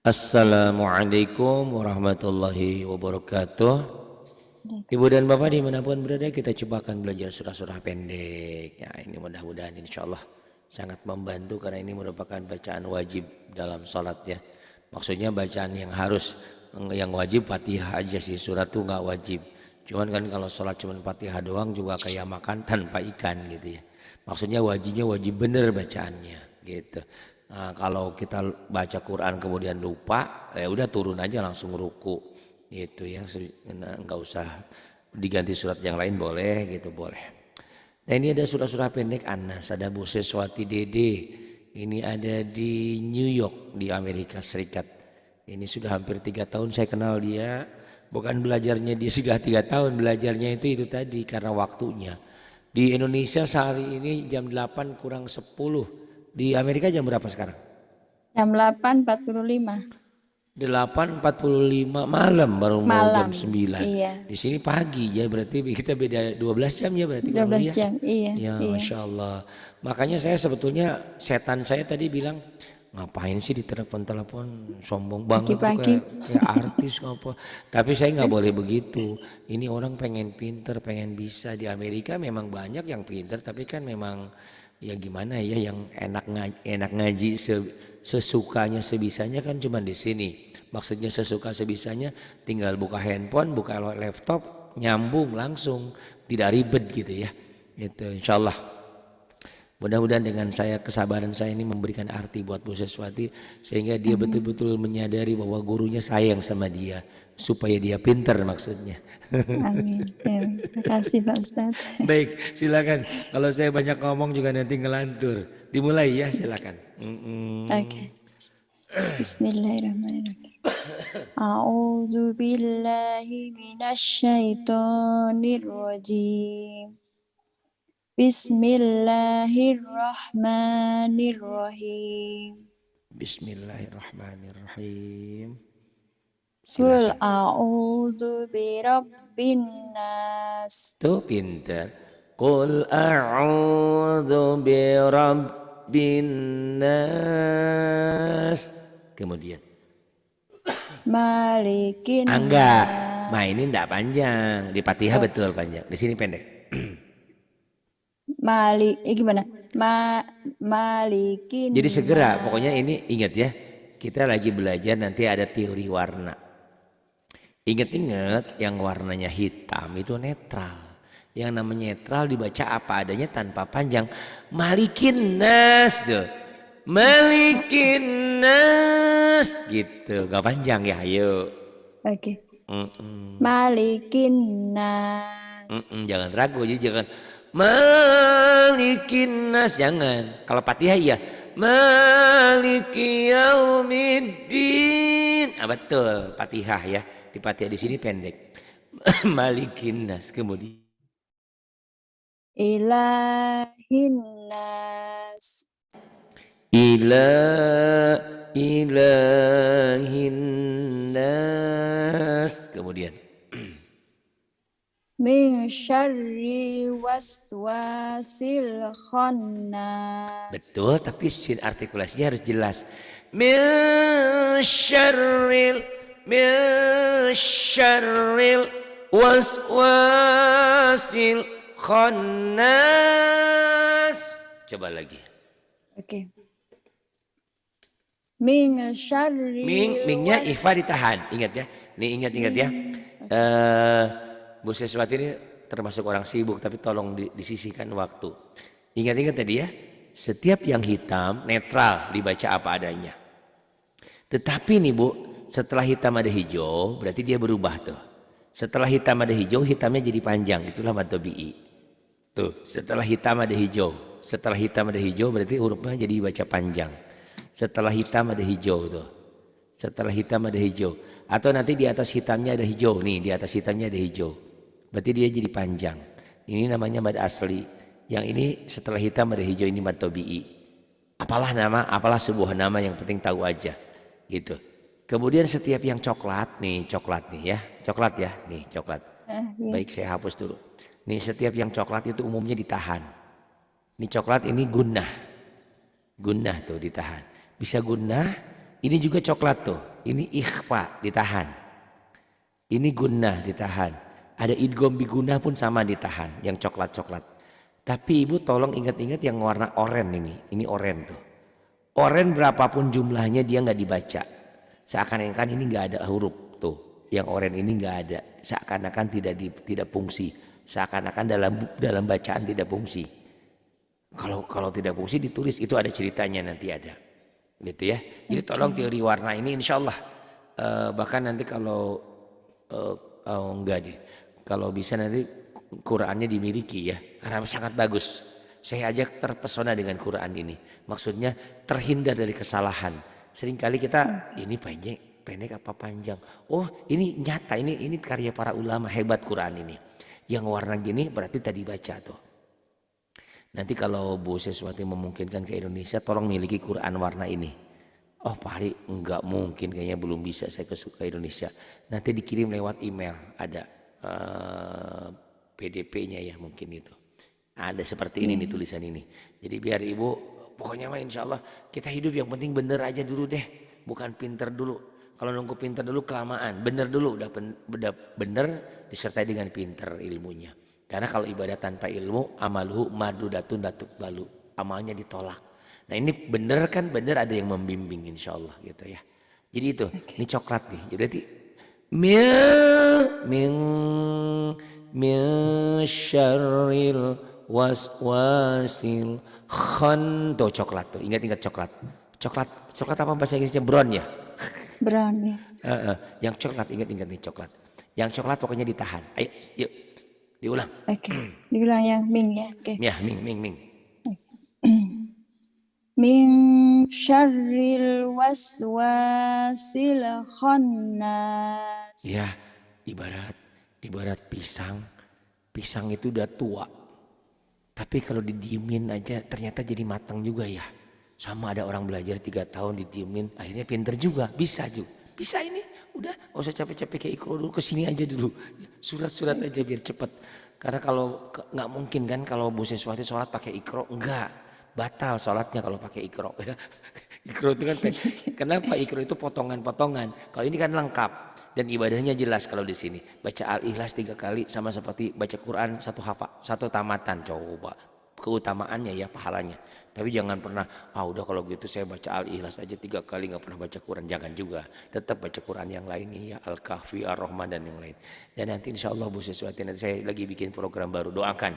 Assalamualaikum warahmatullahi wabarakatuh. Ibu dan Bapak dimanapun berada, kita coba akan belajar surah-surah pendek. Ya, ini mudah-mudahan insya Allah sangat membantu karena ini merupakan bacaan wajib dalam sholat ya. Maksudnya bacaan yang wajib Fatihah aja sih, surat tuh nggak wajib. Cuman kan kalau sholat cuma Fatihah doang juga kayak makan tanpa ikan gitu ya. Maksudnya wajibnya wajib bener bacaannya gitu. Nah, kalau kita baca Quran kemudian lupa, ya udah turun aja langsung ruku gitu ya, nggak usah diganti surat yang lain boleh gitu boleh. Nah ini ada surah-surah pendek Anas, ada Bu Seswati Dede, ini ada di New York di Amerika Serikat. Ini sudah hampir 3 tahun saya kenal dia, bukan belajarnya dia sudah 3 tahun, belajarnya itu tadi karena waktunya. Di Indonesia sehari ini jam 8 kurang 10. Di Amerika jam berapa sekarang? Jam 8.45. 8.45 malam baru mau jam 9. Iya. Di sini pagi ya, berarti kita beda 12 jam ya berarti 12 jam, iya. Ya iya. Masya Allah. Makanya saya sebetulnya setan saya tadi bilang ngapain sih ditelepon-telepon, sombong banget Pagi-pagi. kayak artis apa. Tapi saya nggak boleh begitu. Ini orang pengen pinter, pengen bisa. Di Amerika memang banyak yang pinter, tapi kan memang ya gimana ya, yang enak ngaji sesukanya sebisanya kan cuma di sini. Maksudnya sesuka sebisanya tinggal buka handphone, buka laptop, nyambung langsung, tidak ribet gitu ya. Gitu insyaallah. Mudah-mudahan dengan kesabaran saya ini memberikan arti buat Bu Seswati sehingga dia betul-betul menyadari bahwa gurunya sayang sama dia supaya dia pinter maksudnya. Amin. Ya, terima kasih Pak Ustadz. Baik, silakan. Kalau saya banyak ngomong juga nanti ngelantur. Dimulai ya, silakan. Oke. Bismillahirrahmanirrahim. A'udzu billahi minasyaitonir rajim. Bismillahirrahmanirrahim. Bismillahirrahmanirrahim. Qul a'udzu birabbin nas. Tuh pinter. Qul a'udzu birabbin nas. Kemudian Malikin enggak, nas. ini enggak panjang. Di Fatihah betul panjang. Di sini pendek. Gimana? Malikin. Jadi segera, pokoknya ini ingat ya. Kita lagi belajar nanti ada teori warna. Ingat-ingat yang warnanya hitam itu netral. Yang namanya netral dibaca apa adanya tanpa panjang. Malikin nas tuh. Malikin nas gitu. Gak panjang ya, ayo. Oke. Malikin nas. Jangan ragu, jadi jangan Malikin nas, jangan. Kalau Fatihah iya. Maliki yaumiddin. Betul, Fatihah ya. Di Fatihah di sini pendek. Malikin nas, kemudian Ilahin nas. Ilahin nas, kemudian Min syarri waswasil khannas. Betul, tapi sin artikulasinya harus jelas. Min syarril waswasil khannas. Coba lagi. Oke. Min syarril Mingnya ifa ditahan. Ingat ya. Nih ingat ya. Bu Seswati ini termasuk orang sibuk, tapi tolong disisihkan waktu. Ingat tadi ya, setiap yang hitam netral dibaca apa adanya. Tetapi nih Bu, setelah hitam ada hijau, berarti dia berubah tuh. Setelah hitam ada hijau, hitamnya jadi panjang, itulah mad tabi'i. Tuh, setelah hitam ada hijau, berarti hurufnya jadi baca panjang. Setelah hitam ada hijau tuh. Setelah hitam ada hijau. Atau nanti di atas hitamnya ada hijau, nih di atas hitamnya ada hijau. Berarti dia jadi panjang. Ini namanya mad asli. Yang ini setelah hitam ada hijau, ini mad tabi'i. Apalah sebuah nama, yang penting tahu aja. Gitu. Kemudian setiap yang coklat nih ya. Baik, saya hapus dulu. Nih setiap yang coklat itu umumnya ditahan. Ini coklat, ini gunnah tuh ditahan. Bisa gunnah. Ini juga coklat tuh. Ini ikhfa ditahan. Ini gunnah ditahan. Ada idgham bi gunnah pun sama ditahan. Yang coklat-coklat. Tapi ibu tolong ingat-ingat yang warna oranye ini. Ini oranye tuh. Oranye berapapun jumlahnya dia nggak dibaca. Seakan-akan ini nggak ada huruf tuh. Yang oranye ini nggak ada. Seakan-akan tidak fungsi. Seakan-akan dalam bacaan tidak fungsi. Kalau tidak fungsi ditulis, itu ada ceritanya, nanti ada. Gitu ya. Jadi tolong teori warna ini insya Allah. Bahkan nanti kalau enggak deh. Kalau bisa nanti Qurannya dimiliki ya. Karena sangat bagus. Saya aja terpesona dengan Quran ini. Maksudnya terhindar dari kesalahan. Seringkali kita ini pendek apa panjang. Oh ini nyata, ini karya para ulama, hebat Quran ini. Yang warna gini berarti tadi baca tuh. Nanti kalau Bu Siswati memungkinkan ke Indonesia, tolong miliki Quran warna ini. Oh Pak Hari, enggak mungkin, kayaknya belum bisa saya ke Indonesia. Nanti dikirim lewat email, ada PDP-nya ya mungkin itu. Ada seperti ini nih tulisan ini. Jadi biar Ibu, pokoknya mah insya Allah kita hidup yang penting bener aja dulu deh. Bukan pinter dulu. Kalau nunggu pinter dulu kelamaan. Bener dulu, udah bener disertai dengan pinter ilmunya. Karena kalau ibadah tanpa ilmu, amaluhu madudatun datuk balu. Amalnya ditolak. Nah ini bener kan, bener ada yang membimbing insya Allah gitu ya. Jadi itu, ini coklat nih. Jadi min syarril waswasil tuh coklat tuh. Ingat coklat. Coklat apa bahasa Inggrisnya? Brown ya? Brown ya. Yang coklat, ingat nih coklat. Yang coklat pokoknya ditahan. Ayo, yuk. Diulang. Oke. Diulang yang Ming ya. Oke. Ya, Ming. Min syarril waswasil khannas. Ya, ibarat pisang. Pisang itu udah tua. Tapi kalau didiemin aja ternyata jadi matang juga ya. Sama ada orang belajar 3 tahun didiemin, akhirnya pinter juga, bisa juga. Bisa ini, udah gak usah capek-capek kayak Iqra dulu, kesini aja dulu. Surat-surat aja biar cepet. Karena kalau nggak mungkin kan kalau Bu Siswati sholat pakai Iqra, enggak. Batal sholatnya kalau pakai Iqra. Iqra itu kan, kenapa Iqra itu potongan-potongan. Kalau ini kan lengkap dan ibadahnya jelas kalau di sini. Baca Al-Ikhlas 3 kali sama seperti baca Quran satu tamatan, coba. Keutamaannya ya, pahalanya. Tapi jangan pernah, udah kalau gitu saya baca Al-Ikhlas aja 3 kali nggak pernah baca Quran. Jangan juga, tetap baca Quran yang lain nih ya, Al-Kahfi, Ar-Rahman dan yang lain. Dan nanti insya Allah Bu Siswati, nanti saya lagi bikin program baru, doakan.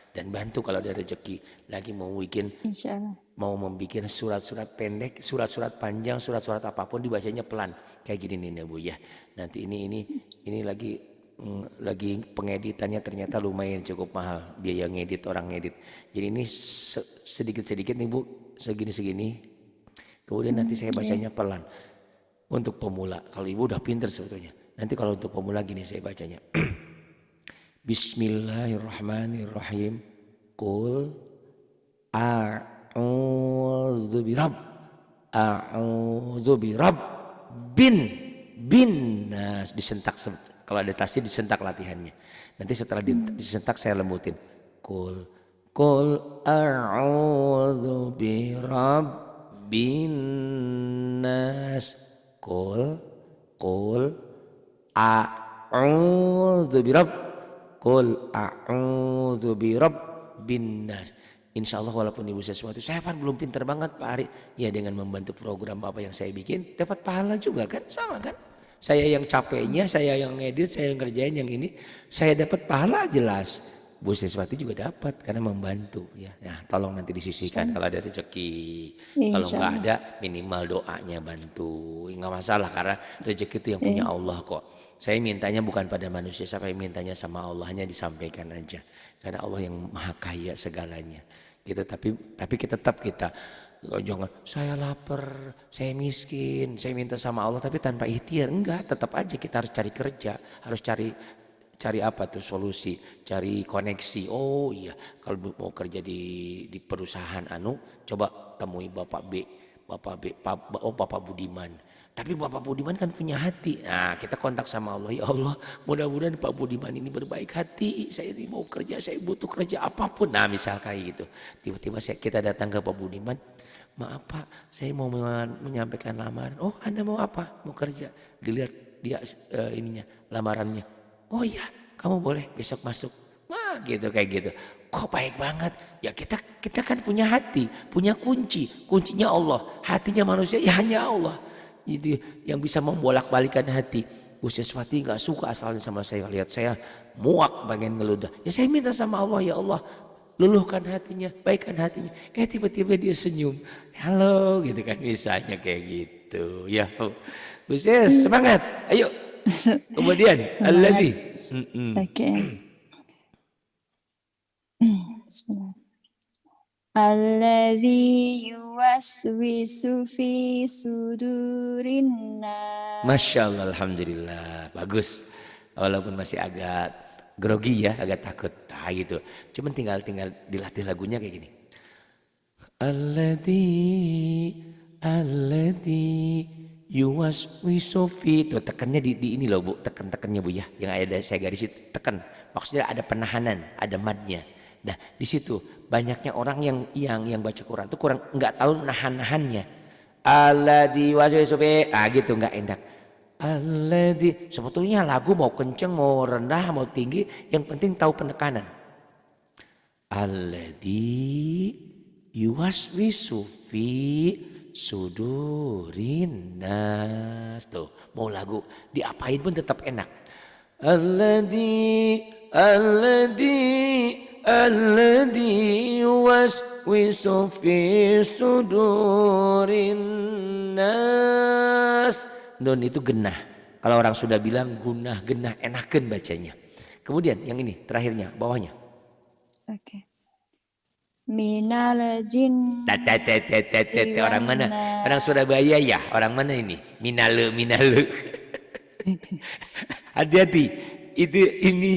Dan bantu kalau ada rezeki lagi mau membuat surat-surat pendek, surat-surat panjang, surat-surat apapun dibacanya pelan. Kayak gini nih Bu ya. Nanti ini lagi pengeditannya ternyata lumayan cukup mahal, biaya ngedit, orang ngedit. Jadi ini sedikit-sedikit nih Bu, segini-segini. Kemudian nanti saya bacanya pelan untuk pemula. Kalau Ibu udah pinter sebetulnya. Nanti kalau untuk pemula gini saya bacanya. Bismillahirrahmanirrahim. Qul a'udzu bin nas, disentak. Kalau ada tasnya disentak latihannya. Nanti setelah disentak saya lembutin. Qul a'udzu birabbin nas. Qul a'udzu birabbin nas. Insya Allah walaupun Ibu Siswati, saya kan belum pinter banget Pak Ari. Ya dengan membantu program apa yang saya bikin, dapat pahala juga kan, sama kan. Saya yang capeknya, saya yang ngedit, saya yang ngerjain yang ini, saya dapat pahala jelas. Bu Siswati juga dapat karena membantu ya. Nah, tolong nanti disisihkan kalau ada rezeki. Kalau nggak ada minimal doanya bantu. Nggak masalah karena rezeki itu yang punya Allah kok. Saya mintanya bukan pada manusia, saya mintanya sama Allah, hanya disampaikan aja. Karena Allah yang maha kaya segalanya. Gitu, tapi tetap kita jangan saya lapar, saya miskin, saya minta sama Allah tapi tanpa ikhtiar. Enggak, tetap aja kita harus cari kerja, harus cari apa tuh solusi, cari koneksi. Oh iya, kalau mau kerja di perusahaan coba temui Bapak Budiman. Tapi Bapak Budiman kan punya hati. Nah, kita kontak sama Allah. Ya Allah, mudah-mudahan Pak Budiman ini berbaik hati. Saya ini mau kerja, saya butuh kerja apapun. Nah, misal kayak gitu. Tiba-tiba kita datang ke Pak Budiman. maaf Pak, saya mau menyampaikan lamaran. Oh Anda mau apa? Mau kerja. Dilihat dia ininya, lamarannya. Oh iya, kamu boleh besok masuk. Wah gitu kayak gitu. Kok baik banget. Ya kita kan punya hati, punya kunci. Kuncinya Allah. Hatinya manusia ya hanya Allah. Itu yang bisa membolak-balikan hati. Bu Seswati nggak suka asalnya sama saya, lihat saya muak pengen ngeludah. Ya saya minta sama Allah, ya Allah luluhkan hatinya, baikkan hatinya. Tiba-tiba dia senyum, halo gitu kan, misalnya kayak gitu. Ya Bu Ses semangat, ayo. Kemudian alladzi. Oke. Bismillah. Alladzi yuwaswisu fi sudurin nas. Masya Allah, alhamdulillah, bagus. Walaupun masih agak grogi ya, agak takut. Nah gitu. Cuman tinggal dilatih lagunya kayak gini. Alladzi yuwaswisu fi. Tuh tekannya di ini loh Bu, tekannya Bu ya. Yang ada saya garis itu tekan. Maksudnya ada penahanan, ada madnya. Nah di situ banyaknya orang yang baca Quran tuh kurang nggak tahu nahan-nahannya. Alladzi yuwaswisu fi. Ah gitu nggak enak. Alladzi, sebetulnya lagu mau kenceng, mau rendah, mau tinggi, yang penting tahu penekanan. Alladzi yuwaswisu fi sudurin nas. Tuh, mau lagu diapain pun tetap enak. Alladzi yuwaswisu fi sudurin nas. Nun itu genah. Kalau orang sudah bilang gunah, genah, enakan bacanya. Kemudian yang ini terakhirnya, bawahnya. Oke. Minal jin. Orang mana? Orang Surabaya ya? Orang mana ini? Minale. Hati-hati. Ini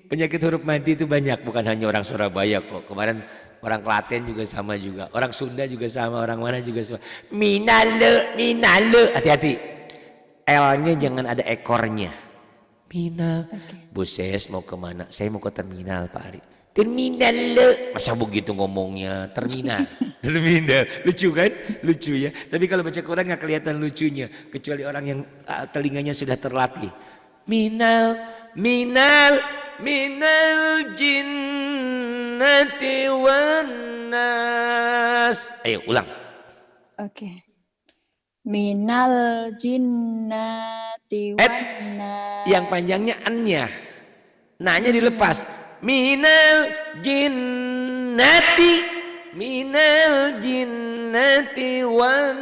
penyakit huruf mati itu banyak, bukan hanya orang Surabaya kok. Kemarin orang Klaten juga sama juga. Orang Sunda juga sama, orang mana juga sama. Minale. Hati-hati. L-nya jangan ada ekornya. Minal. Okay. Bu Ses mau kemana? Saya mau ke terminal Pak Ari. Terminal. Masa begitu ngomongnya? Terminal. Lucu kan? Lucu ya. Tapi kalau baca Quran gak kelihatan lucunya. Kecuali orang yang telinganya sudah terlatih. Minal jinnati wan nas. Ayo ulang. Oke. Minal jinnati wan nas. Yang panjangnya an-nya. Na-nya dilepas. Minal jinnati wan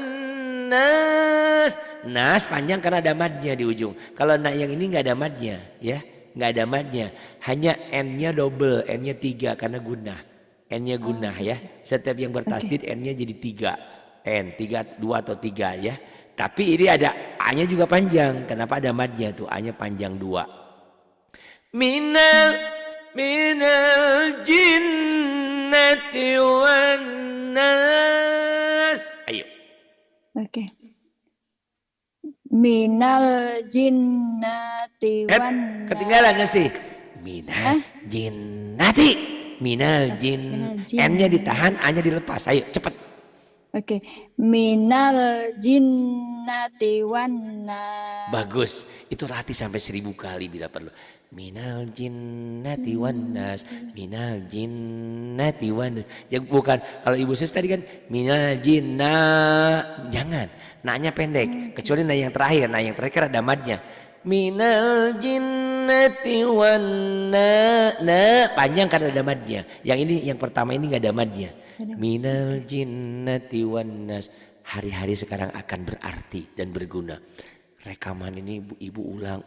nas. Nas panjang karena ada madnya di ujung. Kalau na yang ini nggak ada madnya, ya, nggak ada madnya. Hanya n-nya double, n-nya 3 karena gunah. N-nya gunah ya. Setiap yang bertasdid n-nya jadi 3. N 3, 2 atau 3 ya. Tapi ini ada A-nya juga panjang. Kenapa ada madnya tuh? A-nya panjang 2. Minal jinnati wan nas. Ayo. Oke. Minal jinnati wan nas. Ketinggalan sih. Minal jinnati. Minal jin. N-nya ditahan, A-nya dilepas. Ayo cepat. Oke, minal jinnati wan nas. Bagus, itu latih sampai 1000 kali bila perlu. Minal jinnati wan nas, minal jinnati wan nas. Yang bukan, kalau Ibu Sis tadi kan minal jinna, jangan, na-nya pendek. Kecuali na yang terakhir kan ada madnya. Minal jinnati wan nas, panjang karena ada madnya. Yang ini, yang pertama ini nggak ada madnya. Minal jinnati wan nas. Hari-hari sekarang akan berarti dan berguna. Rekaman ini ibu ulang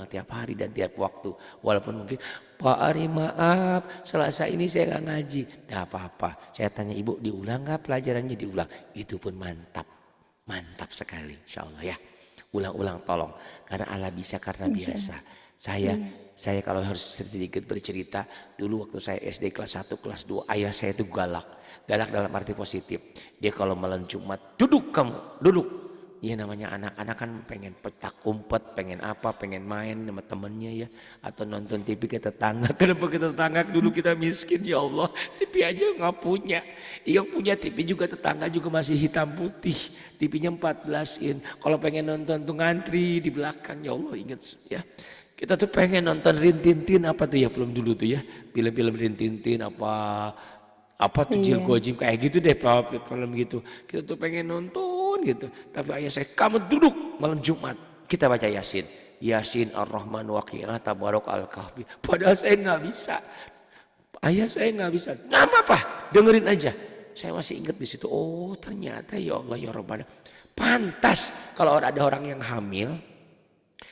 tiap hari dan tiap waktu. Walaupun mungkin Pak Ari maaf Selasa ini saya nggak ngaji. Nggak apa-apa. Saya tanya ibu diulang nggak pelajarannya? Diulang. Itu pun mantap sekali insya Allah ya. Ulang-ulang tolong. Karena Allah bisa karena biasa. Saya kalau harus sedikit bercerita, dulu waktu saya SD kelas 1, kelas 2, ayah saya itu galak dalam arti positif. Dia kalau malam Jumat, duduk kamu, duduk. Ya namanya anak-anak kan pengen petak umpet, pengen apa, pengen main sama temennya ya. Atau nonton TV ke tetangga. Kenapa ke tetangga dulu kita miskin ya Allah. TV aja nggak punya. Yang punya TV juga tetangga juga masih hitam putih. TV-nya 14 in. Kalau pengen nonton tuh ngantri di belakang ya Allah ingat ya. Kita tuh pengen nonton Rin Tintin apa tuh ya belum dulu tuh ya. Film-film Rin Tintin apa tuh Jil Iya. Gojim kayak gitu deh film gitu. Kita tuh pengen nonton gitu. Tapi ayah saya kamu duduk malam Jumat kita baca Yasin. Yasin Ar-Rahman Waqiah Tabarok Al-Kahfi. Padahal saya nggak bisa. Ayah saya nggak bisa. Nggak apa-apa dengerin aja. Saya masih ingat di situ. Oh ternyata ya Allah ya Rabbana. Pantas kalau ada orang yang hamil.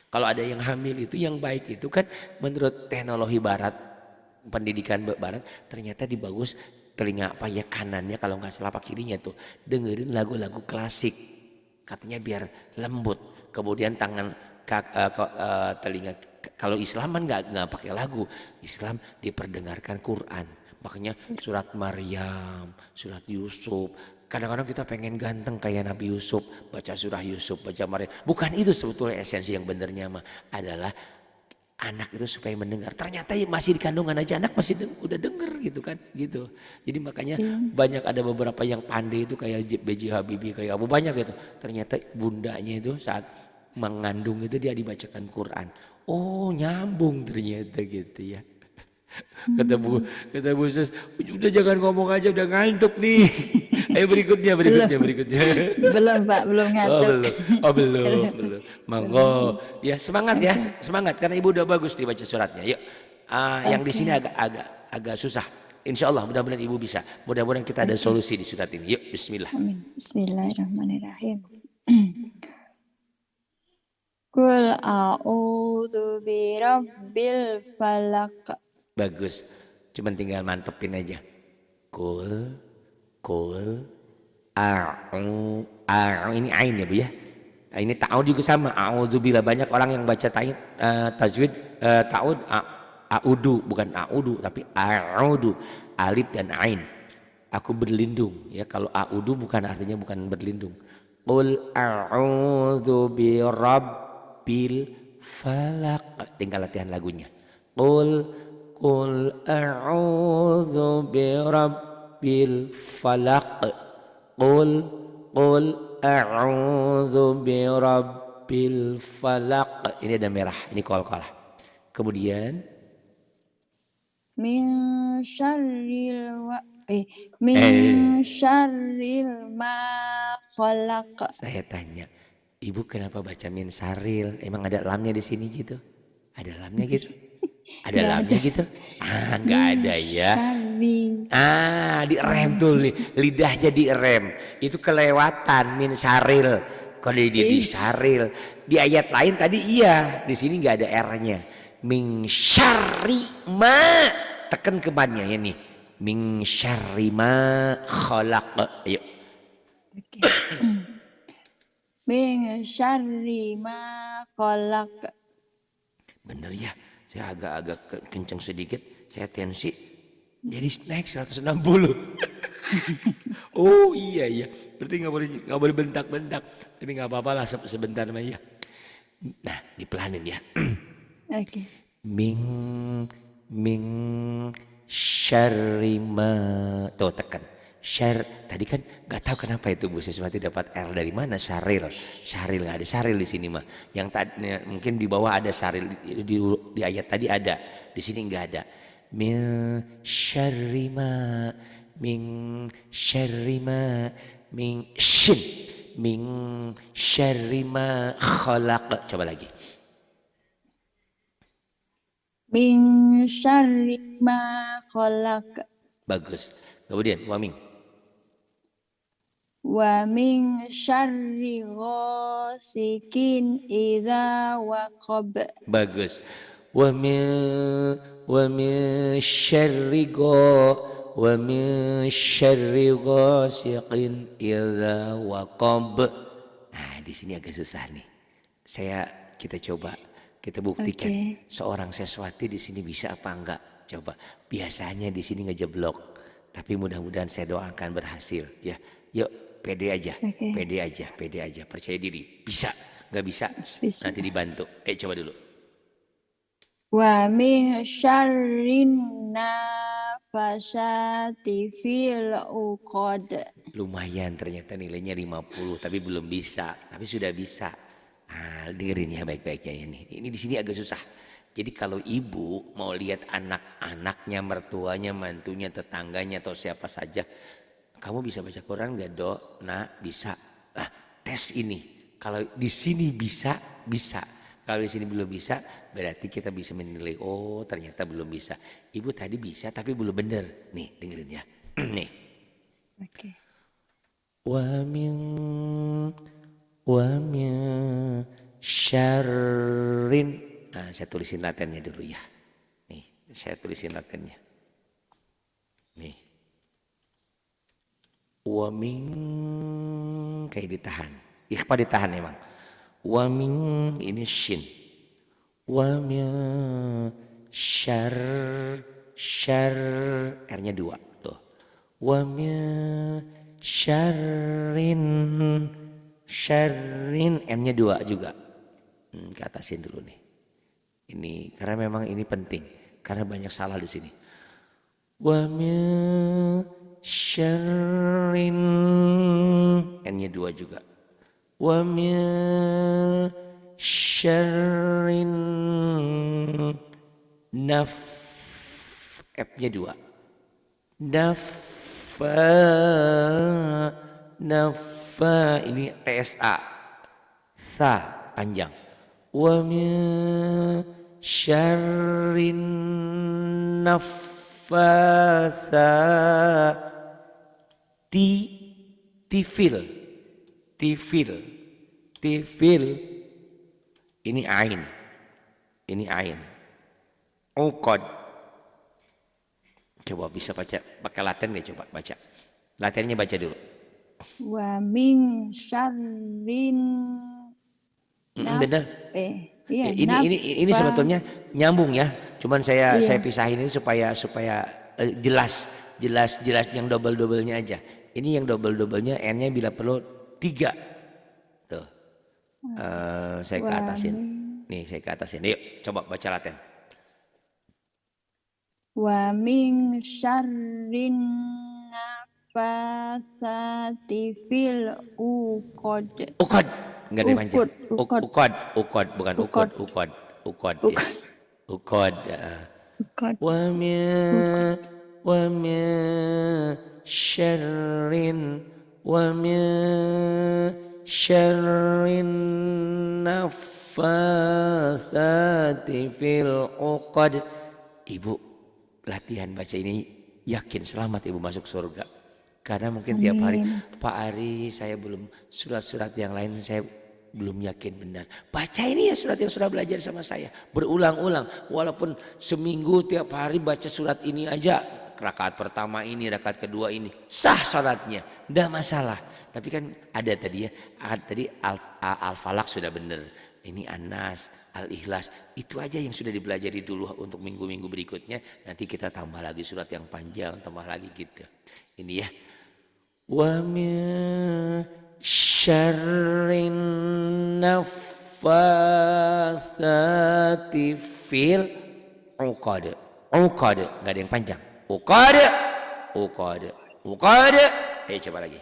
Kalau ada yang hamil itu yang baik itu kan menurut teknologi barat. Pendidikan barat ternyata dibagus telinga apa ya kanannya kalau nggak salah apa kirinya tuh dengerin lagu-lagu klasik katanya biar lembut kemudian telinga kalau Islam kan nggak pakai lagu Islam diperdengarkan Quran makanya surat Maryam surat Yusuf kadang-kadang kita pengen ganteng kayak Nabi Yusuf baca surah Yusuf baca Maryam bukan itu sebetulnya esensi yang benernya mah adalah anak itu supaya mendengar ternyata masih di kandungan aja anak masih udah denger gitu kan gitu jadi makanya Iya. banyak ada beberapa yang pandai itu kayak B.J. Habibie kayak Abu banyak gitu ternyata bundanya itu saat mengandung itu dia dibacakan Quran oh nyambung ternyata gitu ya kata Bu Sus udah jangan ngomong aja udah ngantuk nih ayo berikutnya Belum Pak, belum Oh ngantuk. belum, oh belum. Monggo, ya semangat ya, semangat karena ibu udah bagus dibaca suratnya. Yuk, yang di sini Oke. agak susah. Insya Allah mudah-mudahan ibu bisa. Mudah-mudahan kita ada Oke. solusi di surat ini. Yuk, Bismillah. Amin. Bismillahirrahmanirrahim. Qul a'udzu birabbil falaq. Bagus. Cuman tinggal mantepin aja. Kul, kul, ini ain ya bu ya. Ini ta'ud juga sama. A'udzubillah banyak orang yang baca tajwid ta'ud a'udu bukan a'udu tapi a'udu alif dan ain. Aku berlindung ya kalau a'udu bukan artinya bukan berlindung. Qul a'udzu birabbil falaq. Tinggal latihan lagunya. Qul a'udzu birabbil falaq. Qul a'udzu birabbil falaq. Ini ada merah, ini kol-kol. Kemudian Min min syarril ma khalaq. saya tanya, Ibu kenapa baca min saril? Emang ada lamnya di sini gitu? Ada lamnya gitu? Ada Nggak lamnya ada. gitu? Nggak ada ya. Syarri. Direm tuh lidahnya direm. Itu kelewatan min saril. Kalau di saril di ayat lain tadi iya, di sini nggak ada R-nya. Min syarri ma tekan ke bannya ya nih. Min syarri ma khalaq. Ayo. Oke. Min syarri ma khalaq. Bener ya, saya agak kenceng sedikit, saya tensi jadi naik 160. Oh iya, berarti nggak boleh bentak-bentak, tapi nggak apa-apa lah sebentar mah ya. Nah, dipelanin ya. Oke. Ming ming syarri ma tuh tekan. Tadi kan nggak tahu kenapa itu Bu Siswati dapat R dari mana Syaril nggak ada Syaril di sini mah yang tadi mungkin di bawah ada Syaril di ayat tadi ada di sini nggak ada min syarri ma min syarri ma min shin min syarri ma khalaq coba lagi Min syarri ma khalaq. bagus kemudian waming Wa min syarri ghasikin idza waqab. bagus wa min syarri ghasiqin idza waqab. Nah, di sini agak susah nih. Kita coba kita buktikan seorang Siswati di sini bisa apa enggak. Coba. Biasanya di sini ngejeblok. Tapi mudah-mudahan saya doakan berhasil ya. Yuk Pede aja, Oke. pede aja, percaya diri. Bisa, nggak bisa, Bisa. nanti dibantu. Coba dulu. Wa min syarrin nafasati fil uqad. Lumayan ternyata nilainya 50, tapi belum bisa, tapi sudah bisa. Nah, dengerin ya baik-baiknya ini. Ini di sini agak susah. Jadi kalau ibu mau lihat anak-anaknya, mertuanya, mantunya, tetangganya atau siapa saja, kamu bisa baca Quran nggak, Dok? Nah, bisa. Nah, tes ini. Kalau di sini bisa, bisa. Kalau di sini belum bisa, berarti kita bisa menilai. Oh, ternyata belum bisa. Ibu tadi bisa, tapi belum bener. Nih, dengerin ya. Nih. Oke. Wa min wa min syarrin. Nah, saya tulisin latennya dulu ya. Nih, saya tulisin latennya. Nih. Wa min kayak ditahan. Ikhfa ditahan emang. Wa min ini shin. Wa min syar syar R-nya 2 tuh. Wa min syarrin syarrin N-nya 2 juga. Ke atasin dulu nih. Ini karena memang ini penting karena banyak salah di sini. Wa min syarrin N-nya 2 juga. Wa min syarrin naf F-nya 2. Nafa nafa ini TSA sa panjang. Wa min syarrin naffasati tifil ini ain uqad. Coba bisa baca pakai laten nggak, coba baca latennya, baca dulu. Wa min syarrin Bener. iya Ini sebetulnya nyambung ya. Cuman saya Iya. pisahin ini supaya jelas yang double-doublenya aja. Ini yang double-doublenya N-nya bila perlu 3. Tuh. Saya ke atasin. Nih, saya ke atasin. Yuk, coba baca laten. Wa min syarrin nafasati fil uqad. Uqad. Enggak ada panjang. Uqad, bukan Uqad. Uqad. Ya. Uqad. Uqad. Wa min syarrin naffasati fil uqad. Ibu latihan baca ini, yakin selamat ibu masuk surga. Karena mungkin tiap hari, Pak Ari saya belum, surat-surat yang lain saya belum yakin benar. Baca ini ya surat yang sudah belajar sama saya. Berulang-ulang, walaupun seminggu tiap hari baca surat ini aja. Rakaat pertama ini, rakaat kedua ini. Sah salatnya, enggak masalah. Tapi kan ada tadi ya, tadi Al-Falaq sudah benar. Ini An-Nas, Al-Ikhlas, itu aja yang sudah dipelajari dulu untuk minggu-minggu berikutnya. Nanti kita tambah lagi surat yang panjang, tambah lagi gitu. Ini ya. Wa min syarrin naffasati fil uqad. Uqad, enggak ada yang panjang. Uqad. Coba lagi.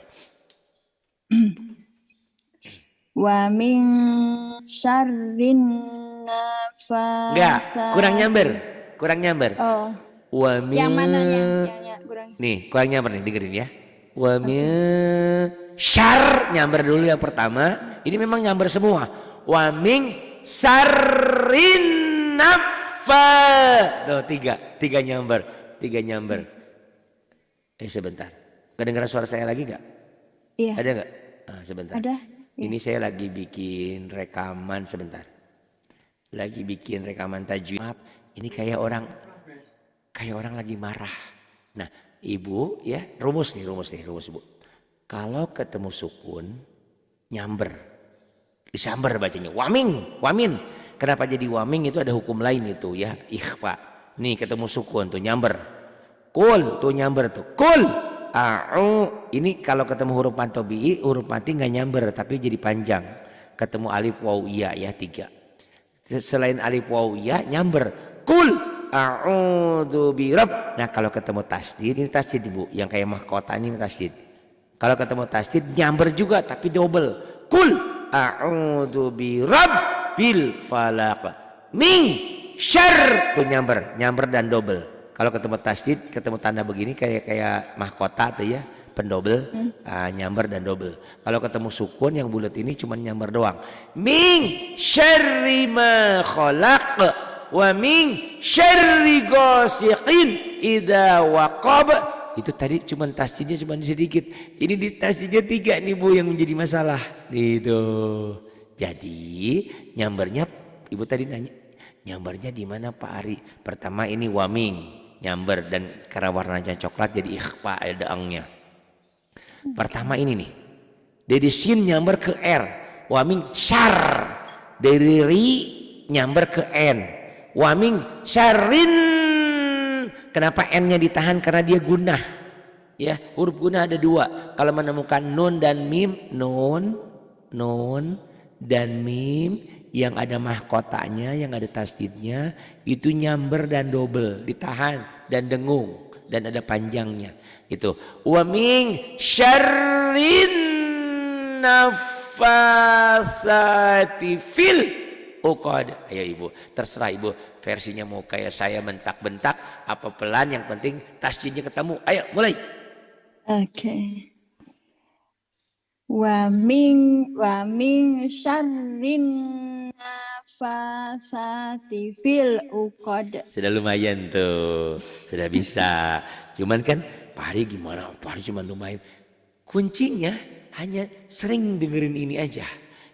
Wa min syarrin nafasati. Enggak, kurang nyamber. Oh. Wa min, Yang mana yang kurang? Nih, kurang nyamber nih, dengerin ya. Wa min syar, nyamber dulu yang pertama. Ini memang nyamber semua. Wa min syarrin Tuh, tiga nyamber. Sebentar. Kedengaran suara saya lagi enggak? Iya. Ada enggak? Sebentar. Ada. Ini saya lagi bikin rekaman sebentar. Lagi bikin rekaman tajwid. Maaf, ini kayak orang lagi marah. Nah, ibu ya, rumus ibu. Kalau ketemu sukun, nyamber. Disamber bacanya. Wamin. Kenapa jadi waming? Itu ada hukum lain itu ya, ikhfa. Nih ketemu sukun tuh nyamber. Kul tuh nyamber tuh. Kul. Ini kalau ketemu huruf mat tabi'i, huruf mati nggak nyamber tapi jadi panjang. Ketemu alif waw ya 3. Selain alif waw ya nyamber. Kul a'udzu birabb. Nah, kalau ketemu tasdid, ini tasdid Ibu, yang kayak mahkota ini tasdid. Kalau ketemu tasdid nyamber juga tapi double. Kul a'udzu birabbil falaq min syarr, tuh nyamber dan double. Kalau ketemu tasdid, ketemu tanda begini kayak mahkota tuh ya, pendobel, nyamber dan double. Kalau ketemu sukun yang bulat ini cuma nyamber doang. Min syarri ma khalaq wa min syarri ghasiqin idza waqab. Itu tadi cuma tasdidnya cuma sedikit. Ini di tasdidnya 3 nih Bu yang menjadi masalah. Gitu. Jadi nyambernya, Ibu tadi nanya, nyambernya di mana Pak Ari? Pertama ini waming nyamber, dan karena warnanya coklat jadi ikhfa, ada angnya. Pertama ini nih, dari sin nyamber ke r, waming syar, dari ri nyamber ke n, waming syarrin. Kenapa n-nya ditahan? Karena dia gunah. Ya, huruf gunah ada 2. Kalau menemukan nun dan mim, nun dan mim yang ada mahkotanya, yang ada tasdidnya, itu nyamber dan double, ditahan dan dengung dan ada panjangnya. Itu wa min syarrin nafatsati fil uqad. Ayo Ibu, terserah Ibu versinya mau kayak saya bentak-bentak apa pelan, yang penting tasdidnya ketemu. Ayo mulai. Oke. Wa min syarrin nafatsati fil uqad. Sudah lumayan tuh, sudah bisa. Cuman kan Pak Hari gimana? Pak Hari cuma lumayan. Kuncinya hanya sering dengerin ini aja.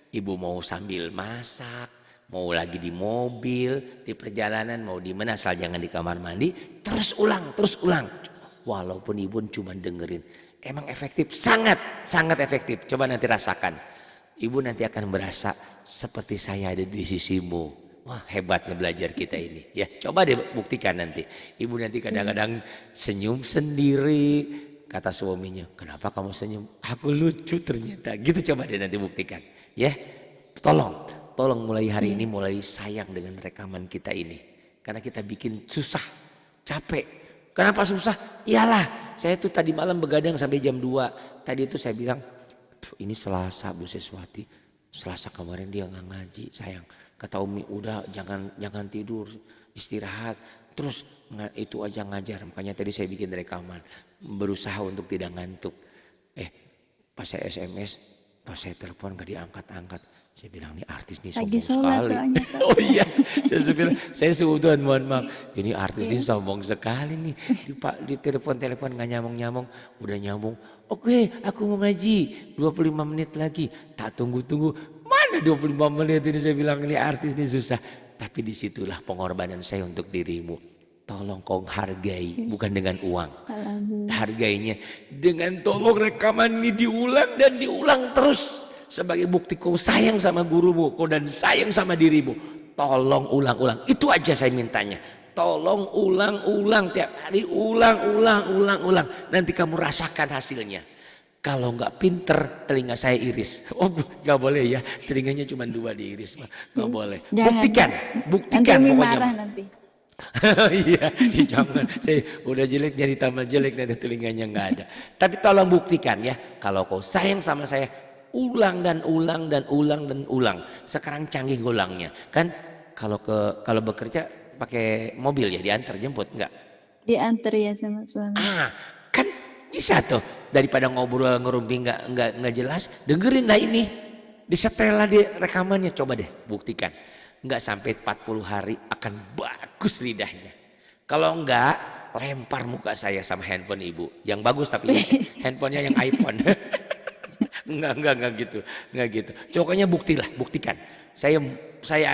Ibu mau sambil masak, mau lagi di mobil, di perjalanan, mau di mana, asal jangan di kamar mandi. Terus ulang. Walaupun Ibu cuma dengerin, emang efektif, sangat efektif. Coba nanti rasakan. Ibu nanti akan berasa seperti saya ada di sisimu. Wah, hebatnya belajar kita ini. Ya, coba deh buktikan nanti. Ibu nanti kadang-kadang senyum sendiri. Kata suaminya, kenapa kamu senyum? Aku lucu ternyata. Gitu, coba deh nanti buktikan. Ya, tolong mulai hari ini mulai sayang dengan rekaman kita ini. Karena kita bikin susah, capek. Kenapa susah? Iyalah, saya tuh tadi malam begadang sampai jam 2. Tadi itu saya bilang, ini Selasa Bu Seswati. Selasa kemarin dia nggak ngaji, sayang. Kata Umi, udah jangan tidur, istirahat. Terus itu aja ngajar. Makanya tadi saya bikin rekaman, berusaha untuk tidak ngantuk. Pas saya SMS, pas saya telepon gak diangkat-angkat. Saya bilang, nih artis nih sombong sekali. Oh iya, saya seutuhan, mohon maaf. Ini artis nih sombong sekali nih. Di telepon gak nyambung, udah nyambung. Oke, aku mau ngaji 25 menit lagi. Tak tunggu. Mana 25 menit ini, saya bilang ini artis nih susah. Tapi disitulah pengorbanan saya untuk dirimu. Tolong kau hargai, bukan dengan uang. Hargainya dengan tolong rekaman ini diulang dan diulang terus. Sebagai bukti kau sayang sama gurumu, kau dan sayang sama dirimu. Tolong ulang-ulang, itu aja saya mintanya. Tolong ulang-ulang tiap hari, ulang. Nanti kamu rasakan hasilnya. Kalau nggak pinter, telinga saya iris. Oh, nggak boleh ya, telinganya cuma 2 diiris, nggak boleh. Buktikan nanti pokoknya. marah nanti. Iya, jangan. Saya udah jelek jadi tambah jelek, nanti telinganya nggak ada. Tapi tolong buktikan ya, kalau kau sayang sama saya, ulang dan ulang. Sekarang canggih ulangnya. Kan kalau bekerja pakai mobil ya, diantar jemput enggak? Diantar ya sama suami. Kan bisa tuh, daripada ngobrol ngerumpi enggak jelas, dengerin lah ini. Disetel lah di rekamannya, coba deh buktikan. Enggak sampai 40 hari akan bagus lidahnya. Kalau enggak, lempar muka saya sama handphone Ibu. Yang bagus tapi handphonenya yang iPhone. Enggak gitu. Pokoknya buktikan. Saya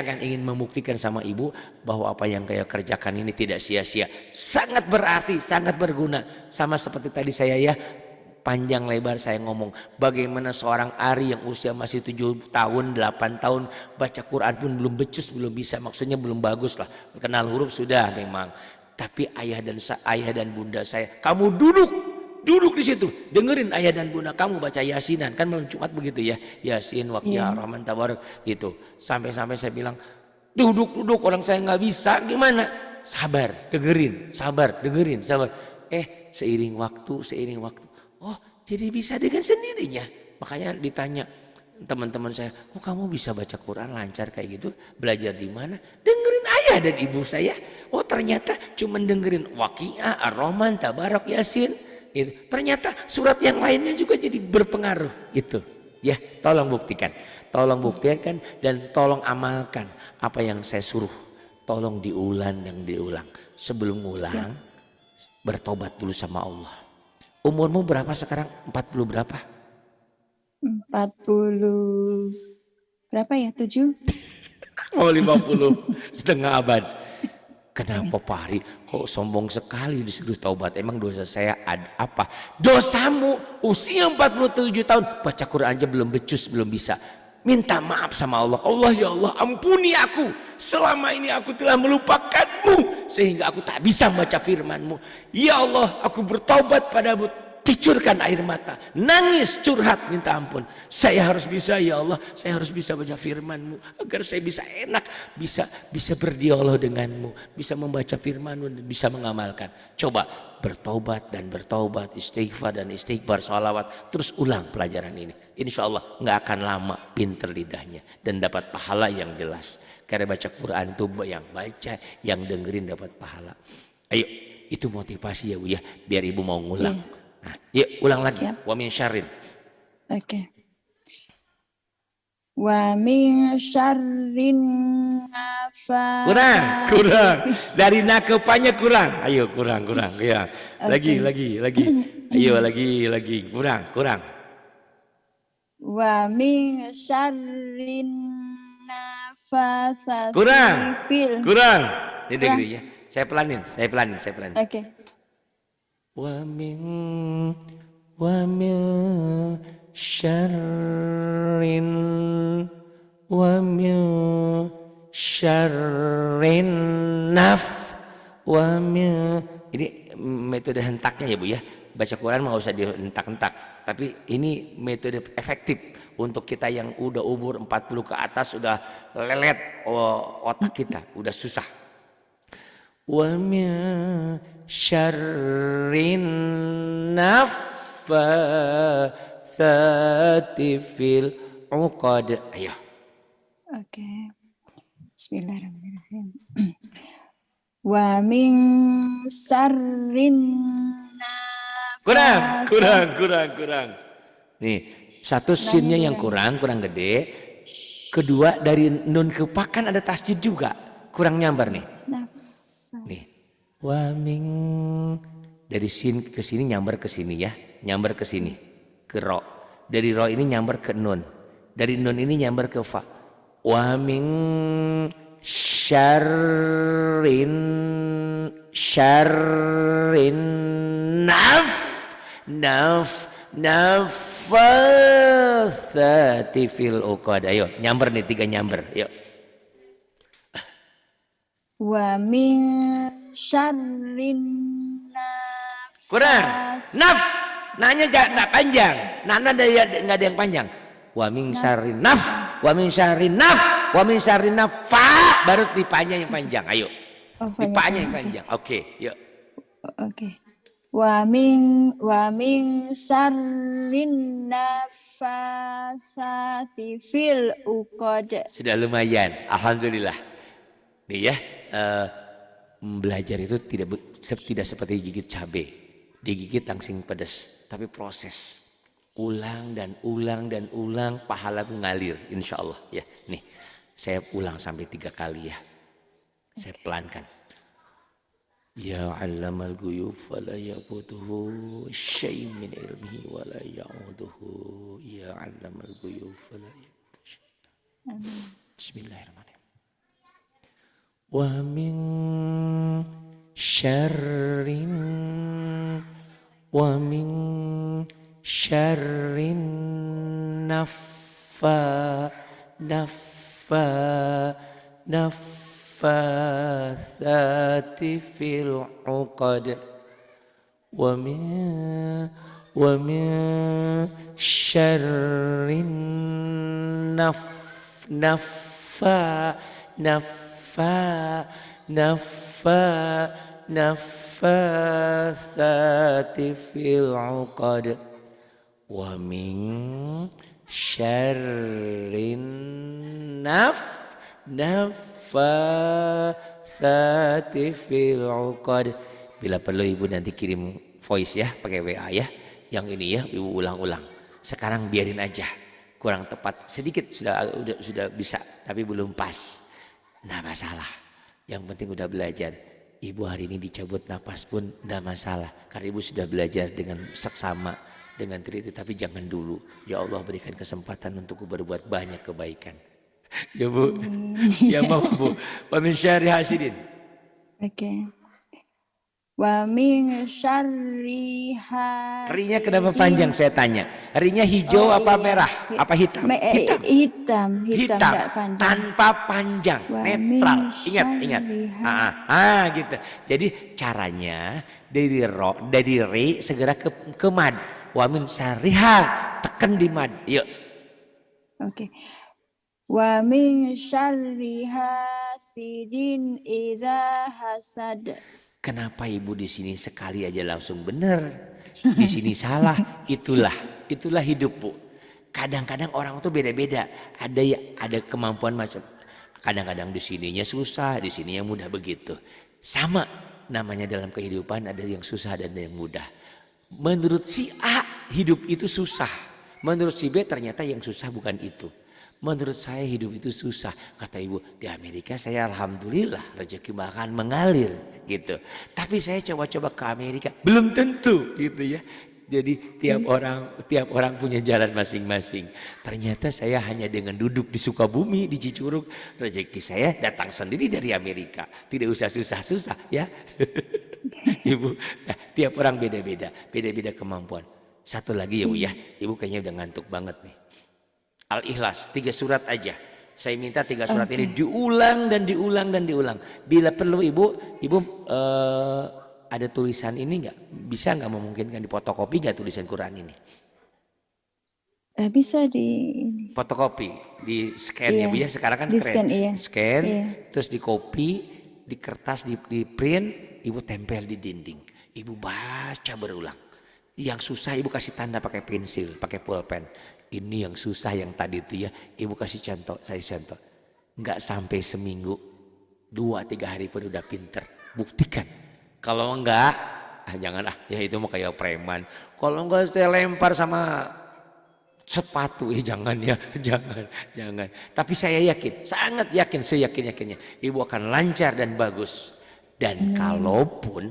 akan ingin membuktikan sama Ibu bahwa apa yang saya kerjakan ini tidak sia-sia. Sangat berarti, sangat berguna. Sama seperti tadi saya ya, panjang lebar saya ngomong bagaimana seorang Ari yang usia masih 7 tahun, 8 tahun baca Quran pun belum becus, belum bisa, maksudnya belum bagus lah. Kenal huruf sudah memang. Tapi ayah dan bunda saya, kamu duduk duduk di situ, dengerin ayah dan bunda kamu baca Yasinan, kan malam Jumat begitu ya, Yasin, Waqiah, Rahman, Tabarak gitu. Sampai-sampai saya bilang, duduk orang saya nggak bisa, gimana? Sabar, dengerin, sabar. Seiring waktu, oh jadi bisa dengan sendirinya. Makanya ditanya teman-teman saya, oh kamu bisa baca Quran lancar kayak gitu, belajar di mana? Dengerin ayah dan ibu saya. Oh ternyata cuma dengerin Waqiah, Ar-Rahman, Tabarak, Yasin. Itu ternyata surat yang lainnya juga jadi berpengaruh gitu. Ya, tolong buktikan dan tolong amalkan apa yang saya suruh. Tolong diulang. Sebelum ulang, bertobat dulu sama Allah. Umurmu berapa sekarang? 40 berapa? 40 berapa ya? 7? Mau 50 setengah abad. Kenapa Pak Hari kok sombong sekali disuruh taubat? Emang dosa saya ada apa? Dosamu usia 47 tahun baca Quran aja belum becus, belum bisa. Minta maaf sama Allah. Allah ya Allah ampuni aku. Selama ini aku telah melupakanmu sehingga aku tak bisa baca firmanmu. Ya Allah aku bertaubat padamu. Cucurkan air mata, nangis, curhat, minta ampun. Saya harus bisa ya Allah, saya harus bisa baca firman-Mu agar saya bisa enak, bisa berdialog denganmu, bisa membaca firman-Mu dan bisa mengamalkan. Coba bertobat, istighfar dan istighfar, sholawat, terus ulang pelajaran ini. Insya Allah nggak akan lama pinter lidahnya dan dapat pahala yang jelas. Karena baca Quran itu yang baca, yang dengerin dapat pahala. Ayo, itu motivasi ya Bu ya, biar Ibu mau ngulang. Nah, yuk ulang lagi. Siap. Wa min syarrin. Oke. Wa min syarrin nafatsati. Kurang. Dari nakepanya kurang. Ayo kurang. Ya. Lagi. Ayo lagi. Kurang. Wa min syarrin nafatsati Kurang. Ini dengerin ya. Saya pelanin. Oke. Wa min syarrin ini metode hentaknya ya Bu ya. Baca Quran nggak usah dihentak-hentak, tapi ini metode efektif untuk kita yang udah umur 40 ke atas, udah lelet otak kita, udah susah. Wa min syarrin naffatsati fil 'uqad. Ayo. Oke. Bismillahirrahmanirrahim. Wa min syarrin Kurang. Nih, satu sinnya yang kurang gede. Kedua dari nun ke pa kan ada tasjid juga. Kurang nyambar nih. Nih. Wa min dari sin ke sini nyambar ke sini ya. Nyambar ke sini. Ke ro. Dari ro ini nyambar ke nun. Dari nun ini nyambar ke fa. Wa min syarrin naffatsati fil 'uqad. Ayo, nyamber nih 3 nyamber. Yuk. Wa min syarrin Kurang. Nanya enggak panjang. Nana enggak ada yang panjang. Wa min syarrin fa baru tipanya yang panjang. Ayo. Tipanya yang panjang. Oke, yuk. Oke. Wa min syarrin nafatsati fil 'uqad. Sudah lumayan, alhamdulillah. Nih ya, belajar itu tidak seperti gigit cabai. Digigit langsung pedas, tapi proses. Ulang, pahala itu ngalir, insya Allah ya. Nih, saya ulang sampai 3 kali ya. Saya pelankan. Ya 'allamal ghuyub fala yaqutuhu syai' min ilmihi wa la ya'uduhu. Ya 'allamal ghuyub fala yaqutuhu. Bismillahirrahmanirrahim. Wa min syarrin naffatsati fil 'uqad. wa min wa min syarrin naffa naffatsati fil 'uqad wa min syarrin naffatsati fil 'uqad. Bila perlu ibu nanti kirim voice ya, pakai WA ya. Yang ini ya ibu ulang-ulang. Sekarang biarin aja. Kurang tepat sedikit sudah bisa tapi belum pas. Nggak masalah. Yang penting udah belajar. Ibu hari ini dicabut napas pun nggak masalah. Karena ibu sudah belajar dengan seksama, dengan teliti. Tapi jangan dulu. Ya Allah berikan kesempatan untuk berbuat banyak kebaikan. Ya Bu. Ya mau Bu. Wa min syarri hasidin. Oke. Wa min syarri Rinya kenapa panjang saya tanya? Rinya hijau apa merah? Apa hitam? Hitam enggak panjang. Tanpa panjang, netral. Ingat. Gitu. Jadi caranya dari ri segera ke mad. Wa min syarriha tekan di mad. Yuk. Oke. Wa min syarri hasidin idza hasad. Kenapa ibu di sini sekali aja langsung benar, di sini salah? Itulah hidup Bu. Kadang-kadang orang tuh beda-beda. Ada kemampuan macam. Kadang-kadang di sininya susah, di sini yang mudah begitu. Sama namanya dalam kehidupan ada yang susah dan ada yang mudah. Menurut si A hidup itu susah. Menurut si B ternyata yang susah bukan itu. Menurut saya hidup itu susah. Kata ibu, di Amerika saya alhamdulillah rezeki makan mengalir gitu. Tapi saya coba-coba ke Amerika belum tentu gitu ya. Jadi tiap orang punya jalan masing-masing. Ternyata saya hanya dengan duduk di Sukabumi, di Cicurug, rezeki saya datang sendiri dari Amerika. Tidak usah susah-susah ya. Ibu, nah, tiap orang beda-beda kemampuan. Satu lagi ya Bu ya, ibu kayaknya udah ngantuk banget nih. Al-Ikhlas, 3 surat aja. Saya minta 3 surat ini diulang dan diulang. Bila perlu ibu ada tulisan ini nggak? Bisa nggak memungkinkan difotokopi nggak tulisan Quran ini? Bisa di fotokopi, di scan ya Bu ya. Sekarang kan di keren. Scan, terus di copy, di kertas, di print, ibu tempel di dinding. Ibu baca berulang. Yang susah ibu kasih tanda pakai pensil, pakai pulpen. Ini yang susah yang tadi itu ya, ibu kasih contoh, saya contoh. Nggak sampai seminggu, 2-3 hari pun udah pinter. Buktikan. Kalau enggak, jangan ya itu mau kayak preman. Kalau enggak saya lempar sama sepatu, jangan ya, jangan. Tapi saya yakin, sangat yakin, saya yakinnya, ibu akan lancar dan bagus. Dan kalaupun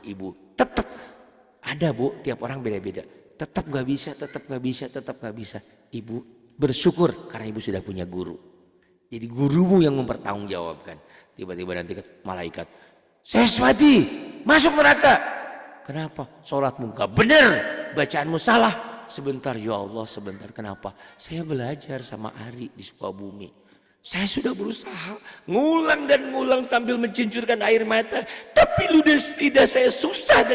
ibu tetap ada Bu, tiap orang beda-beda. Tetap nggak bisa. Ibu bersyukur karena ibu sudah punya guru. Jadi gurumu yang mempertanggungjawabkan. Tiba-tiba nanti malaikat, Seswati masuk neraka. Kenapa? Sholatmu nggak benar, bacaanmu salah. Sebentar ya Allah, sebentar. Kenapa? Saya belajar sama Ari di Sukabumi. Saya sudah berusaha ngulang dan ngulang sambil mencuncurkan air mata. Tapi lidah saya susah.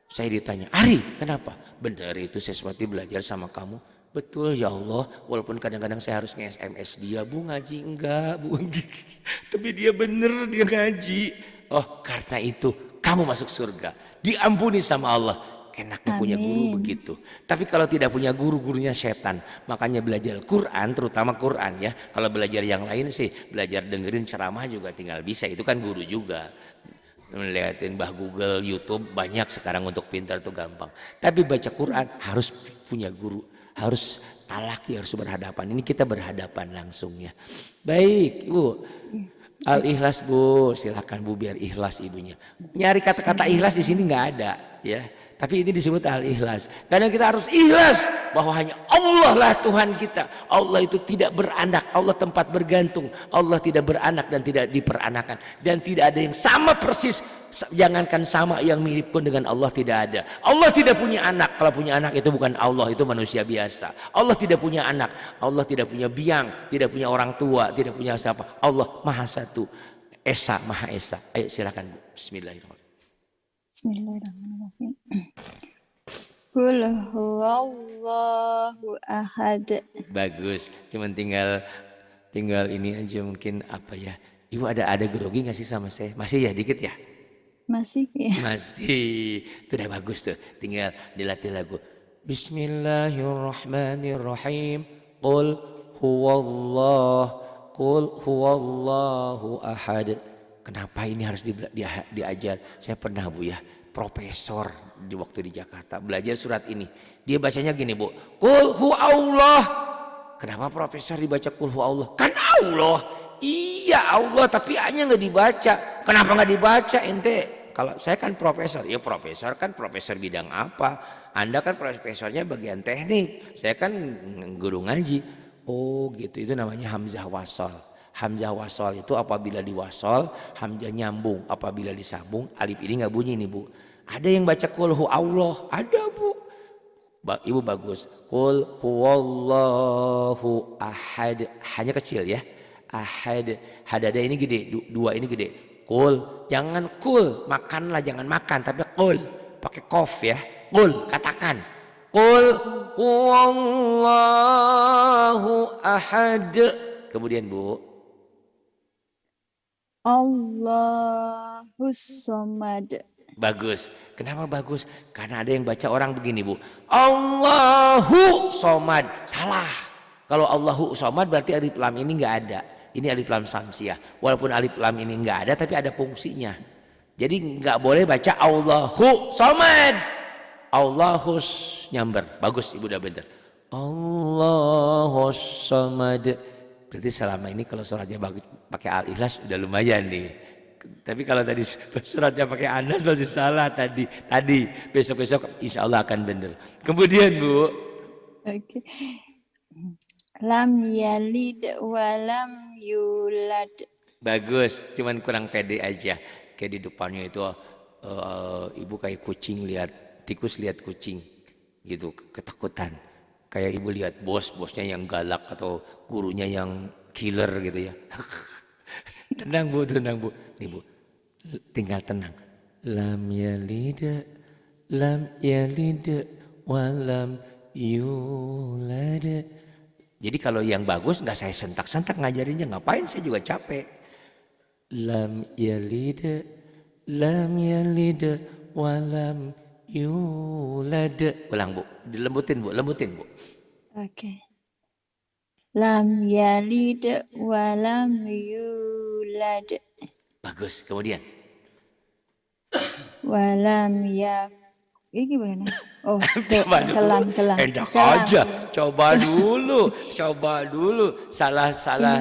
Saya ditanya, Ari kenapa? Benar itu Seswati belajar sama kamu. Betul ya Allah, walaupun kadang-kadang saya harus nge-SMS dia, Bu ngaji enggak, Bu. Tapi dia bener, dia ngaji. Oh karena itu kamu masuk surga, diampuni sama Allah. Enaknya punya guru begitu. Tapi kalau tidak punya guru, gurunya setan. Makanya belajar Quran, terutama Quran ya. Kalau belajar yang lain sih, belajar dengerin ceramah juga tinggal bisa. Itu kan guru juga. Melihatin Google, YouTube banyak sekarang untuk pintar tuh gampang. Tapi baca Quran harus punya guru, harus talaki, harus berhadapan. Ini kita berhadapan langsung ya. Baik Ibu, Al-Ikhlas Bu, silakan Bu biar ikhlas ibunya. Nyari kata-kata ikhlas di sini nggak ada ya. Tapi ini disebut al-ikhlas. Karena kita harus ikhlas bahwa hanya Allah lah Tuhan kita. Allah itu tidak beranak, Allah tempat bergantung. Allah tidak beranak dan tidak diperanakan. Dan tidak ada yang sama persis. Jangankan sama, yang mirip pun dengan Allah tidak ada. Allah tidak punya anak. Kalau punya anak itu bukan Allah, itu manusia biasa. Allah tidak punya anak. Allah tidak punya biang, tidak punya orang tua, tidak punya siapa. Allah Maha Satu. Esa, Maha Esa. Ayo silakan Bu. Bismillahirrahmanirrahim. Bismillahirrahmanirrahim. Qul huwallahu ahad. Bagus. Cuman tinggal ini aja mungkin apa ya. Ibu ada grogi nggak sih sama saya? Masih ya dikit ya? Masih ya. Masih. Itu udah bagus tuh. Tinggal dilatih lagu. Bismillahirrahmanirrahim. Qul huwallahu ahad. Kenapa ini harus diajar? Saya pernah Bu ya, profesor di waktu di Jakarta belajar surat ini. Dia bacanya gini Bu. Qul huwallah. Kenapa profesor dibaca qul huwallah? Kan Allah. Iya Allah, tapi A-nya nggak dibaca. Kenapa nggak dibaca ente? Kalau saya kan profesor, ya profesor kan profesor bidang apa? Anda kan profesornya bagian teknik, saya kan guru ngaji. Oh gitu, itu namanya hamzah wasol. Hamzah wasol itu apabila diwasol, hamzah nyambung. Apabila disambung, alif ini nggak bunyi nih Bu. Ada yang baca qul huwallah, ada Bu. Ibu bagus. Qul huwallahu ahad, hanya kecil ya. Ahad, hadada ini gede, dua ini gede. Qul, jangan kul, makanlah jangan makan, tapi qul, pakai kof ya. Qul, katakan. Qul huwallahu ahad. Kemudian Bu. Allahus somad. Bagus. Kenapa bagus? Karena ada yang baca orang begini Bu. Allahu somad. Salah. Kalau Allahu somad berarti alif lam ini nggak ada. Ini alif lam samsiah. Walaupun alif lam ini nggak ada tapi ada fungsinya. Jadi nggak boleh baca Allahu somad. Allahus nyamber. Bagus Ibu udah bener. Allahus somad. Berarti selama ini kalau suratnya pakai al-ikhlas udah lumayan nih. Tapi kalau tadi suratnya pakai anas masih salah tadi. Besok-besok insya Allah akan bener. Kemudian Bu. Oke. Lam yalid walam yulad. Bagus, cuman kurang pede aja. Kayak di depannya itu ibu kayak kucing lihat tikus lihat kucing gitu, ketakutan. Kayak ibu lihat bosnya yang galak atau gurunya yang killer gitu ya. Tenang Bu. Nih Bu, tinggal tenang. Lam yalid walam yulad. Jadi kalau yang bagus nggak saya sentak-sentak ngajarinnya, ngapain, saya juga capek. Lam yalid walam yulad. Ulang Bu, dilembutin Bu. Oke. Lam yalid walam yulad. Bagus, kemudian. Walam yak. Ini gimana? Oh, Coba dulu. kelam. Enak Kelam. aja. Coba dulu. Salah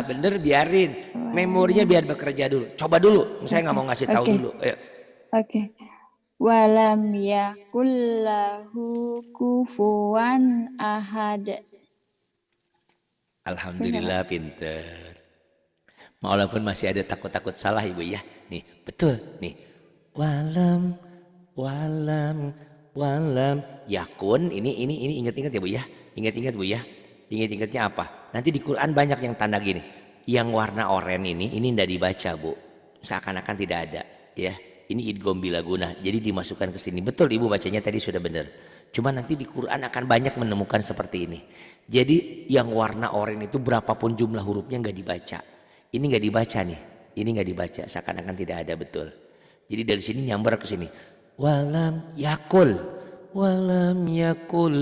bener biarin. Memorinya biar bekerja dulu. Coba dulu. Saya nggak mau ngasih tahu dulu. Ayo. Oke. Walam yakul lahu kufuwan ahad. Alhamdulillah pinter. Walaupun masih ada takut-takut salah Ibu ya. Nih, betul. Nih. Walam yakun, ini ingat-ingat ya Bu ya. Ingat-ingat Bu ya. Ingat-ingatnya apa? Nanti di Quran banyak yang tanda gini. Yang warna oranye ini tidak dibaca Bu. Seakan-akan tidak ada ya. Ini idgham bila guna. Jadi dimasukkan ke sini. Betul Ibu bacanya tadi sudah benar. Cuma nanti di Quran akan banyak menemukan seperti ini. Jadi yang warna oranye itu berapapun jumlah hurufnya nggak dibaca. Ini nggak dibaca nih. Ini nggak dibaca. Seakan-akan tidak ada, betul. Jadi dari sini nyamber ke sini. Walam yakul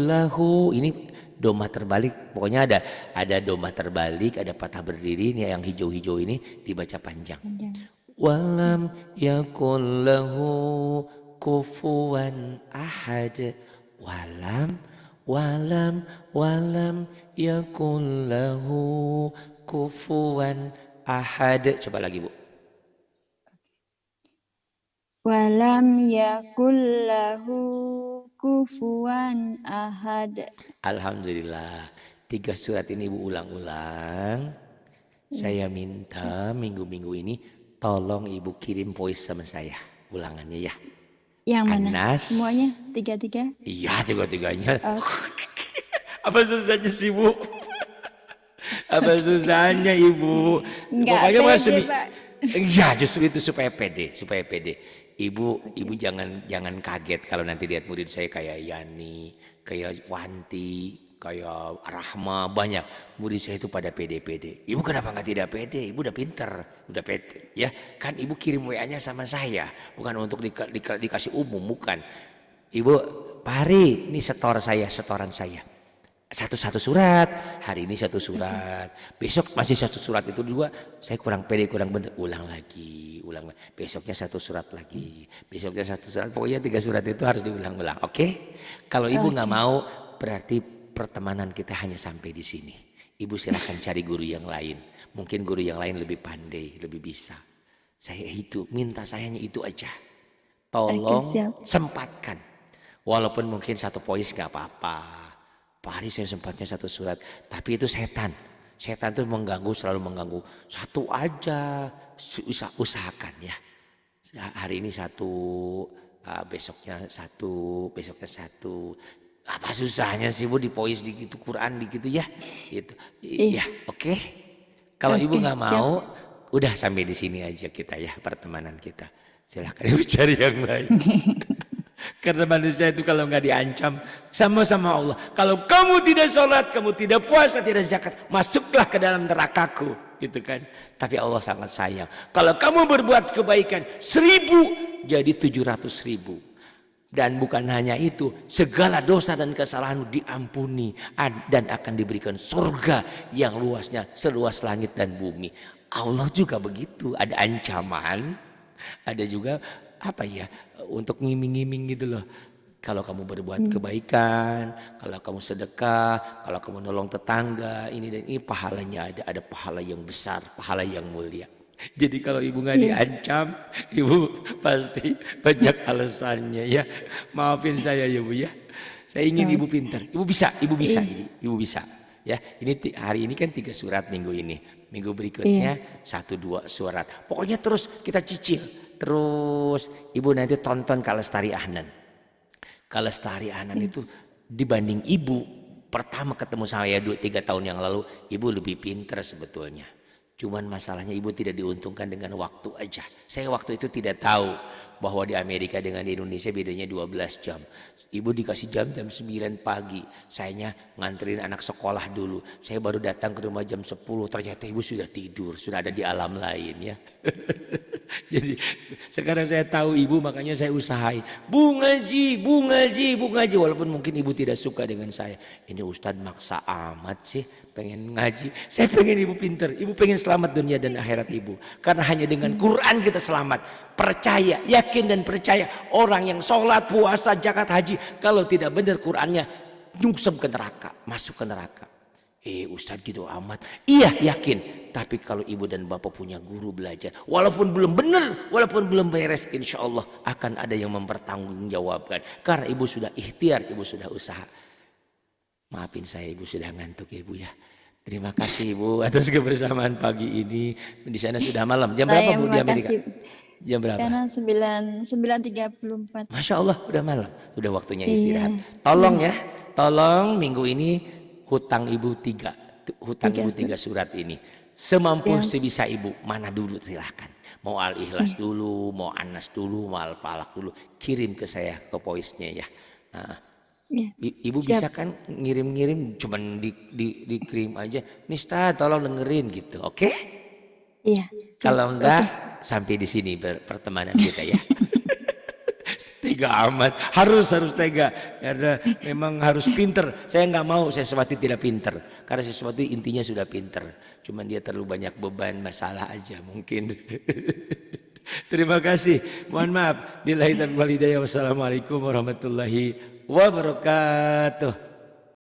lahu. Ini domah terbalik. Pokoknya ada domah terbalik, ada patah berdiri. Ini yang hijau-hijau ini dibaca panjang. Walam yakul lahu kufuwan ahad. Walam yakul lahu kufuwan ahad. Coba lagi Bu. Walam yakul lahu kufuwan ahad. Alhamdulillah. 3 surat ini Ibu ulang-ulang. Saya minta minggu-minggu ini tolong Ibu kirim voice sama saya. Ulangannya ya. Yang mana? Anas. Semuanya? 3-3? Iya, 3-3-nya. Apa susahnya sih Bu? Apa susahnya Ibu? Enggak Pokoknya pede, masih. Pak. Iya, justru itu supaya pede. Ibu jangan kaget kalau nanti lihat murid saya kayak Yani, kayak Wanti, kayak Rahma, banyak murid saya itu pada pede-pede. Ibu kenapa nggak tidak pede? Ibu udah pinter, udah pede, ya kan? Ibu kirim WA-nya sama saya, bukan untuk dikasih umum, bukan. Ibu, Pak Hari, ini setoran saya. Satu surat, hari ini satu surat, besok masih satu surat, itu dua, saya kurang pede, kurang bener, ulang lagi, besoknya satu surat lagi, besoknya satu surat, pokoknya 3 surat itu harus diulang-ulang, oke? Kalau ibu nggak mau, berarti pertemanan kita hanya sampai di sini. Ibu silahkan cari guru yang lain, mungkin guru yang lain lebih pandai, lebih bisa. Saya itu, minta sayanya itu aja, tolong sempatkan, walaupun mungkin 1 poin nggak apa-apa. Pak Hari saya sempatnya 1 surat, tapi itu setan tuh selalu mengganggu. 1 aja, usahakan ya. Hari ini 1, besoknya 1, besoknya 1. Apa susahnya sih Bu dipois di gitu, Quran di gitu ya, gitu. Iya, oke. Kalau ibu nggak mau, udah sampai di sini aja kita ya, pertemanan kita. Silahkan ibu cari yang lain. Karena manusia itu kalau nggak diancam sama-sama Allah. Kalau kamu tidak sholat, kamu tidak puasa, tidak zakat, masuklah ke dalam nerakaku, gitu kan. Tapi Allah sangat sayang. Kalau kamu berbuat kebaikan 1000, jadi 700.000. Dan bukan hanya itu, segala dosa dan kesalahanmu diampuni dan akan diberikan surga yang luasnya seluas langit dan bumi. Allah juga begitu, ada ancaman, ada juga apa ya, untuk ngiming-ngiming gitu loh. Kalau kamu berbuat kebaikan, kalau kamu sedekah, kalau kamu nolong tetangga, ini dan ini pahalanya ada pahala yang besar, pahala yang mulia. Jadi kalau ibu nggak diancam, ibu pasti banyak alasannya ya. Maafin saya ya Bu ya. Saya ingin ibu pintar. Ibu bisa ini, ibu bisa. Ya, ini hari ini kan 3 surat minggu ini. Minggu berikutnya 1-2 surat. Pokoknya terus kita cicil. Terus ibu nanti tonton Kalestari Ahnan. Kalestari Ahnan itu dibanding ibu pertama ketemu saya 2-3 tahun yang lalu, ibu lebih pintar sebetulnya. Cuman masalahnya ibu tidak diuntungkan dengan waktu aja. Saya waktu itu tidak tahu bahwa di Amerika dengan di Indonesia bedanya 12 jam. Ibu dikasih jam 9 pagi. Sayanya nganterin anak sekolah dulu. Saya baru datang ke rumah jam 10. Ternyata ibu sudah tidur, sudah ada di alam lain ya. Jadi sekarang saya tahu ibu, makanya saya usahain. Bu ngaji. Walaupun mungkin ibu tidak suka dengan saya. Ini Ustadz maksa amat sih pengen ngaji. Saya pengen ibu pinter. Ibu pengen selamat dunia dan akhirat ibu. Karena hanya dengan Quran kita selamat. Percaya, yakin dan percaya. Orang yang sholat, puasa, zakat, haji, kalau tidak benar Qurannya, nyungsep ke neraka, masuk ke neraka. Ustadz gitu amat. Iya yakin. Tapi kalau ibu dan bapak punya guru belajar, walaupun belum benar, walaupun belum beres, insya Allah akan ada yang mempertanggungjawabkan. Karena ibu sudah ikhtiar, ibu sudah usaha. Maafin saya ibu sudah ngantuk ya ibu ya. Terima kasih ibu atas kebersamaan pagi ini. Di sana sudah malam. Jam berapa Bu di Amerika? Jam berapa? Sekarang 9:34. Masya Allah udah malam. Udah waktunya istirahat. Tolong ya. Tolong minggu ini hutang ibu 3 surat ini. Semampu sebisa ibu. Mana dulu silahkan. Mau Al-Ikhlas dulu. Mau Anas dulu. Mau Al-Falaq dulu. Kirim ke saya ke voice-nya ya. Ibu bisa kan ngirim-ngirim, cuman dikirim aja. Nih Ustaz tolong dengerin gitu, oke? Iya. Kalau enggak sampai di sini pertemanan kita ya. Tega amat, harus tega karena memang harus pinter. Saya nggak mau sesuatu tidak pinter, karena sesuatu intinya sudah pinter. Cuman dia terlalu banyak beban masalah aja mungkin. Terima kasih. Mohon maaf. Billahi taufiq wal hidayah. Wassalamualaikum warahmatullahi wabarakatuh.